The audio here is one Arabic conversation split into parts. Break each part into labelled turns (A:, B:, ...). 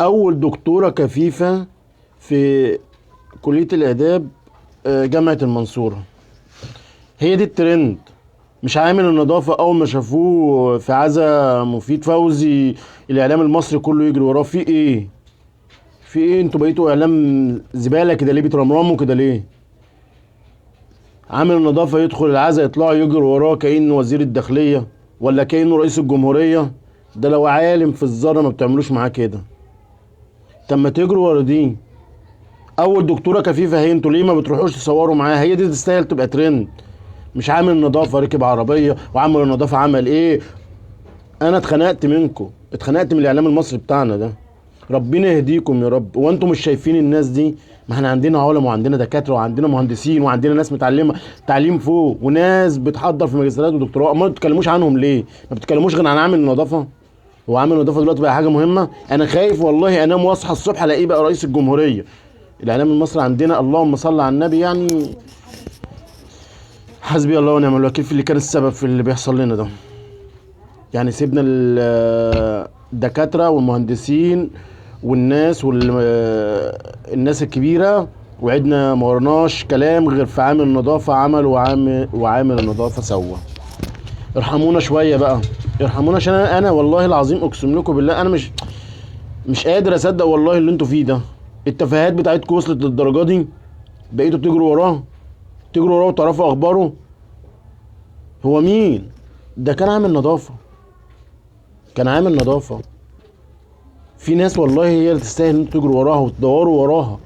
A: اول دكتورة كفيفة في كلية الاداب، جامعة المنصورة. هي دي الترند. مش عامل النظافة اول ما شافوه في عزا مفيد فوزي، الاعلام المصري كله يجري وراه. في ايه؟ في ايه؟ انتوا بقيتوا اعلام زبالة كده ليه؟ بترمرموا كده ليه؟ عامل النظافة يدخل العزا يطلعوا يجروا وراه كأنه وزير الداخلية ولا كأنه رئيس الجمهورية. ده لو عالم في الذرة ما بتعملوش معاه كده. طب ما تجروا ورا دي. اول دكتوره كفيفه هي، انتوا ليه ما بتروحوش تصوروا معاها؟ هي دي تستاهل تبقى ترند. مش عامل نظافه ركب عربيه وعامل النظافه عمل ايه. انا اتخنقت منكم، اتخنقت من الاعلام المصري بتاعنا ده. ربنا يهديكم يا رب. وانتم مش شايفين الناس دي؟ ما احنا عندنا علماء وعندنا دكاتره وعندنا مهندسين وعندنا ناس متعلمه تعليم فوق، وناس بتحضر في ماجستيرات ودكتوراه. ما بتتكلموش عنهم ليه؟ ما بتتكلموش غير عن عامل النظافه. هو عامل النظافه دلوقتي بقى حاجه مهمه؟ انا خايف والله انام واصحى الصبح الاقيه بقى رئيس الجمهوريه. الاعلام المصري عندنا اللهم صل على النبي يعني. حسبي الله ونعم الوكيل في اللي كان السبب في اللي بيحصل لنا ده. يعني سيبنا الدكاتره والمهندسين والناس والناس الكبيره، وعدنا ما ورناش كلام غير في عامل النظافه عمل، وعامل النظافه سوى. ارحمونا شويه بقى. ارحمونا عشان انا والله العظيم اقسم لكم بالله انا مش قادر اصدق والله اللي انتوا فيه ده. التفاهات بتاعتكم وصلت للدرجه دي؟ بقيتوا بتجروا وراه، تجروا وراه وتعرفوا اخباره. هو مين ده؟ كان عامل نظافه، كان عامل نظافه. في ناس والله هي اللي تستاهل ان انتوا تجروا وراها وتدوروا وراها.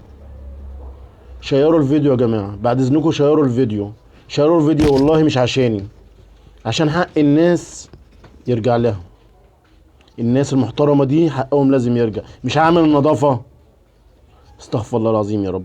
A: شيروا الفيديو يا جماعه، بعد اذنكم شيروا الفيديو. شيروا الفيديو والله مش عشاني، عشان حق الناس يرجع لها. الناس المحترمه دي حقهم لازم يرجع. مش عامل النظافه؟ استغفر الله العظيم يا رب.